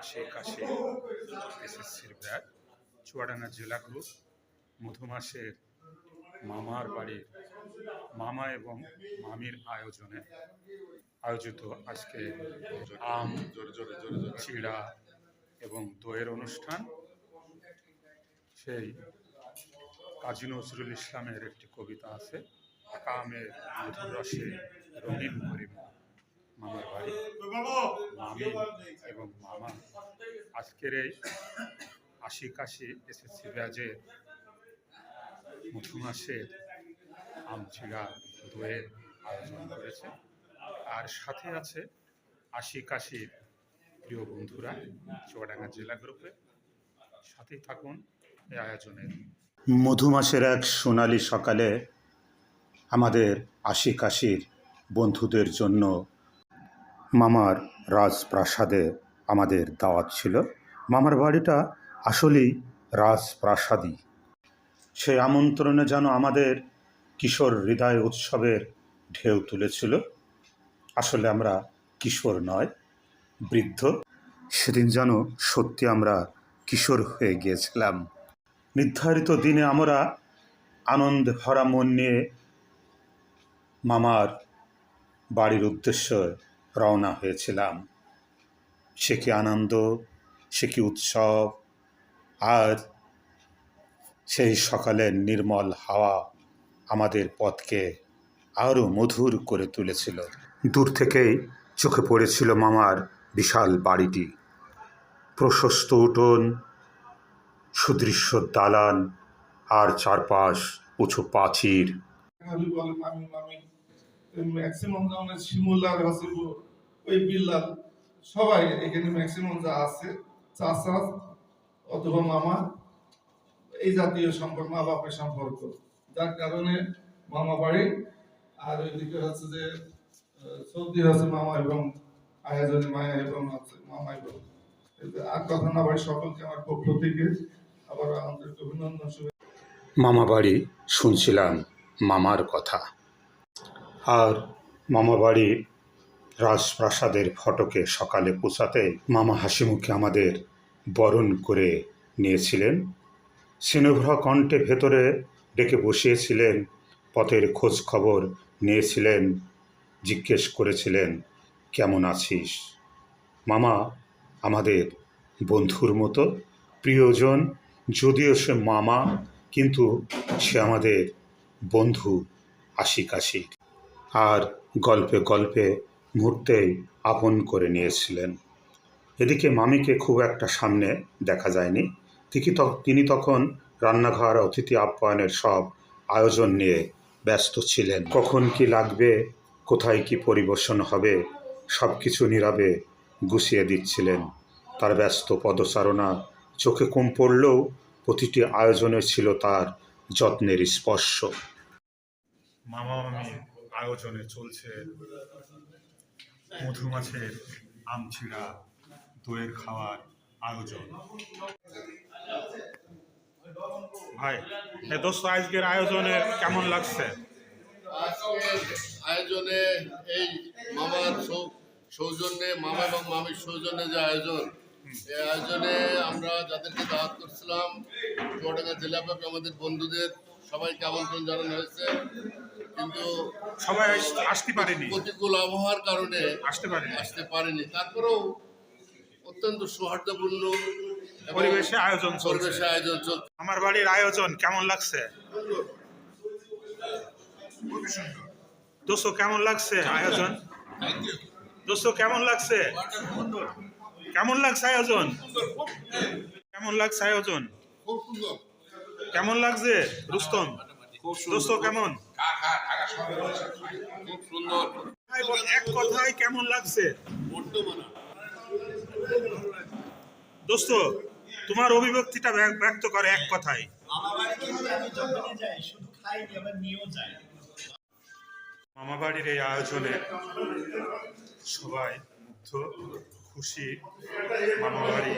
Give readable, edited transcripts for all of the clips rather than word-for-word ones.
আশে-কাশে এসএসসির ব্যাচ চুয়াডাঙ্গা জেলা গ্রুপ মধুমাসের মামার বাড়ির মামা এবং মামির আয়োজনে আয়োজিত আজকে আম চিড়া এবং দইয়ের অনুষ্ঠান। সেই কাজী নজরুল ইসলামের একটি কবিতা আছে, পাকা আমের মধুর রসে রঙিন করি মামার বাড়ি, মামি এবং মামা আজকের এই আশি-কাশি এসএসসি ব্যাচে মধুমাসের আম চিড়া দইয়ের আয়োজন করেছে। আর সাথে আছে আশি-কাশির প্রিয় বন্ধুরা চুয়াডাঙ্গা জেলা গ্রুপের সাথেই থাকুন এই আয়োজনের। মধুমাসের এক সোনালি সকালে আমাদের আশি-কাশির বন্ধুদের জন্য মামার রাজপ্রাসাদে আমাদের দাওয়াত ছিল। মামার বাড়িটা আসলেই রাজপ্রাসাদই। সেই আমন্ত্রণে যেন আমাদের কিশোর হৃদয় উৎসবের ঢেউ তুলেছিল। আসলে আমরা কিশোর নয়, বৃদ্ধ। সেদিন যেন সত্যি আমরা কিশোর হয়ে গিয়েছিলাম। নির্ধারিত দিনে আমরা আনন্দে ভরা মন নিয়ে মামার বাড়ির উদ্দেশ্যে রওনা হয়েছিলাম। সে কি আনন্দ, সে কি উৎসব! আর সেই সকালের নির্মল হাওয়া আমাদের পথকে আরও মধুর করে তুলেছিল। দূর থেকেই চোখে পড়েছিল মামার বিশাল বাড়িটি, প্রশস্ত উঠোন, সুদৃশ্য দালান আর চারপাশ উঁচু প্রাচীর। ম্যাক্সিমাম ধরনের শিমুলার হাসিব ওই বিল্লাল সবাই এখানে ম্যাক্সিমাম যা আছে চাচা অথবা মামা, এই জাতীয় সম্পর্ক, মা বাপের সম্পর্ক, যার কারণে মামা বাড়ি। আর ওইদিকে হচ্ছে যে সৌদি আছে মামা এবং আয়োজনে মায়া এবং আছে মামা এবং আর কথা না বাড়ি সকলকে আমার পক্ষ থেকে আবার আন্তরিক অভিনন্দন। মামা বাড়ি শুনছিলাম মামার কথা, আর মামা বাড়ির রাজপ্রাসাদের ফটকে সকালে পৌঁছাতে মামা হাসি মুখে আমাদের বরণ করে নিয়েছিলেন। স্নেহভরা কণ্ঠে ভেতরে ডেকে বসিয়েছিলেন, পথের খোঁজ খবর নিয়েছিলেন, জিজ্ঞেস করেছিলেন কেমন আছিস। মামা আমাদের বন্ধুর মতো প্রিয়জন, যদিও সে মামা কিন্তু সে আমাদের বন্ধু আশি-কাশি। আর গল্পে গল্পে মুহূর্তেই আপন করে নিয়েছিলেন। এদিকে মামিকে খুব একটা সামনে দেখা যায়নি। তিনি তখন রান্নাঘর অতিথি আপ্যায়নের সব আয়োজন নিয়ে ব্যস্ত ছিলেন। কখন কি লাগবে, কোথায় কি পরিবেশন হবে, সব কিছু নীরবে গুছিয়ে দিচ্ছিলেন। তার ব্যস্ত পদচারণা চোখে কম পড়লেও প্রতিটি আয়োজনে ছিল তার যত্নের স্পর্শ। মামা মামির আয়োজনে চলছে মধুমাছের আম চিড়া দইয়ের খাওয়ার আয়োজন। ভাই দোস্ত, আজকের আয়োজনে কেমন লাগছে? আয়োজনে এই মামার সৌজন্যে, মামা এবং মামির সৌজন্যে যে আয়োজন, এই আয়োজনে আমরা যাদেরকে দাওয়াত করছিলাম চুয়াডাঙ্গা জেলাব্যাপী আমাদের বন্ধুদের সবাইকে আমন্ত্রণ জানানো হয়েছে, কিন্তু সবাই আসতে পারেনি, প্রতিকূল আবহাওয়ার কারণে আসতে পারেনি। তারপরেও অত্যন্ত সৌহার্দ্যপূর্ণ পরিবেশে আয়োজন চলছে। আমার বাড়ির আয়োজন কেমন লাগছে দোস্ত? কেমন লাগছে আয়োজন দোস্ত? কেমন লাগছে? কেমন লাগছে আয়োজন? কেমন লাগছে আয়োজন? কেমন লাগছে রুস্তম? দোস্ত কেমন? এক কথায় কেমন লাগছে দোস্ত? তোমার অভিব্যক্তিটা ব্যক্ত করে এক কথায়। মামা বাড়ির এই আয়োজনে সবাই মুগ্ধ, খুশি। মামা বাড়ি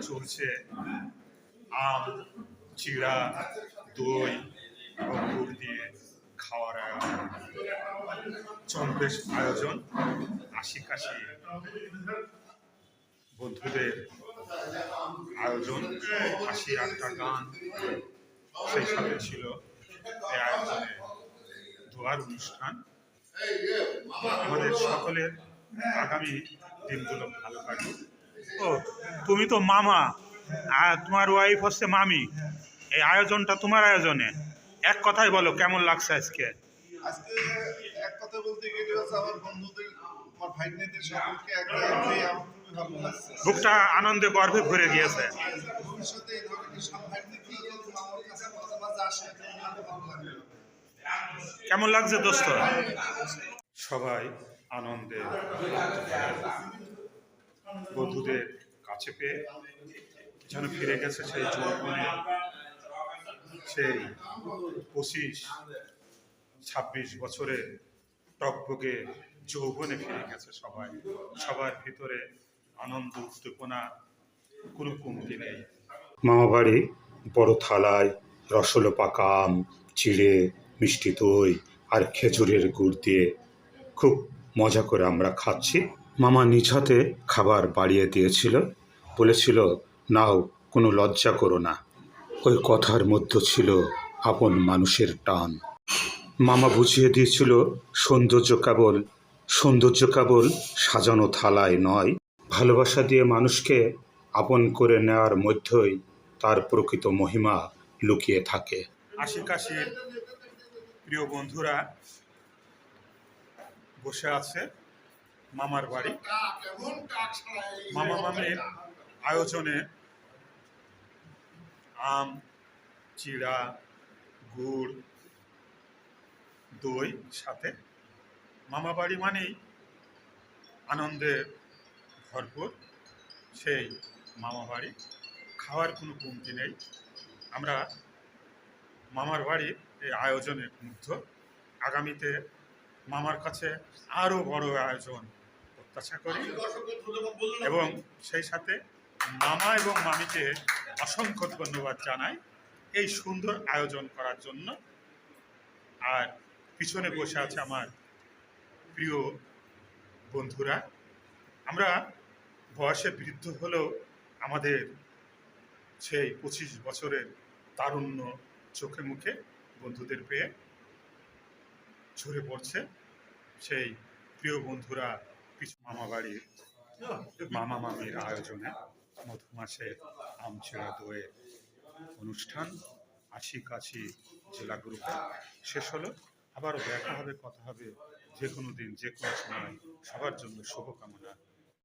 চলছে আম চিড়া দই এবং গুড় দিয়ে খাওয়ার চলবে আয়োজন। আশি-কাশি বন্ধুদের আয়োজন, হাসি আড্ডা গান, সেই সাথে ছিল এই আয়োজনে দোয়ার অনুষ্ঠান। আমাদের সকলের আগামী দিনগুলো ভালো কাটুক। ও, তুমি তো মামা আর তোমার ওয়াইফ হচ্ছে মামি, এই আয়োজনটা তোমার আয়োজনে, এক কথায় বলো কেমন লাগছে আজকে? আজকে এক কথা বলতে গেলে হচ্ছে আমার বন্ধুদের, আমার ভাইদের সকলকে এক জায়গায় পেয়ে আমার খুবই ভালো লাগছে। বুকটা আনন্দে গর্বে ভরে গিয়েছে। ভবিষ্যতে এই ধরনের সব ভাইদেরকে যদি আমার কাছে মাঝে মাঝে আসে তাহলে ভালো লাগবে। কেমন লাগছে দোস্ত? সবাই আনন্দে বন্ধুদের কাছে পেয়ে যেন ফিরে গেছে সেই যৌবনে, সেই 25-26 বছরের টকবগে যৌবনে ফিরে গেছে সবাই। সবার ভিতরে আনন্দ উদ্দীপনা কোনো কমতি নেই। মামাবাড়ি বড় থালায় রসলো পাকা আম, চিড়ে, মিষ্টি দই আর খেজুরের গুড় দিয়ে খুব মজা করে আমরা খাচ্ছি। মামা নিজ হাতে খাবার বাড়িয়ে দিয়েছিল, বলেছিল, নাও, কোনো লজ্জা করো না। ওই কথার মধ্যে ছিল আপন মানুষের টান। মামা বুঝিয়ে দিয়েছিল সৌন্দর্য কেবল সাজানো থালায় নয়, ভালোবাসা দিয়ে মানুষকে আপন করে নেওয়ার মধ্যেই তার প্রকৃত মহিমা লুকিয়ে থাকে। আশিকাশির প্রিয় বন্ধুরা বসে আছে মামার বাড়ি। মামা মামির আয়োজনে আম, চিড়া, গুড়, দই সাথে। মামা বাড়ি মানেই আনন্দে ভরপুর সেই মামা বাড়ি, খাওয়ার কোনো কমতি নেই। আমরা মামার বাড়ির এই আয়োজনে মুগ্ধ। আগামীতে মামার কাছে আরও বড় আয়োজন প্রত্যাশা করি এবং সেই সাথে মামা এবং মামিকে অসংখ্য ধন্যবাদ জানাই এই সুন্দর আয়োজন করার জন্য। আর পিছনে বসে আছে আমার প্রিয় বন্ধুরা। আমরা বয়সে বৃদ্ধ হলেও আমাদের সেই 25 বছরের তারুণ্য চোখে মুখে বন্ধুদের পেয়ে ঝরে পড়ছে। সেই প্রিয় বন্ধুরা মামা বাড়ির মামা মামির আয়োজনে মধুমাসে আমচিড়া দইয়ের অনুষ্ঠান আশিকাশি জেলা গ্রুপে শেষ হলো। আবারও দেখা হবে, কথা হবে যে কোনো দিন, যে কোনো সময়। সবার জন্য শুভকামনা।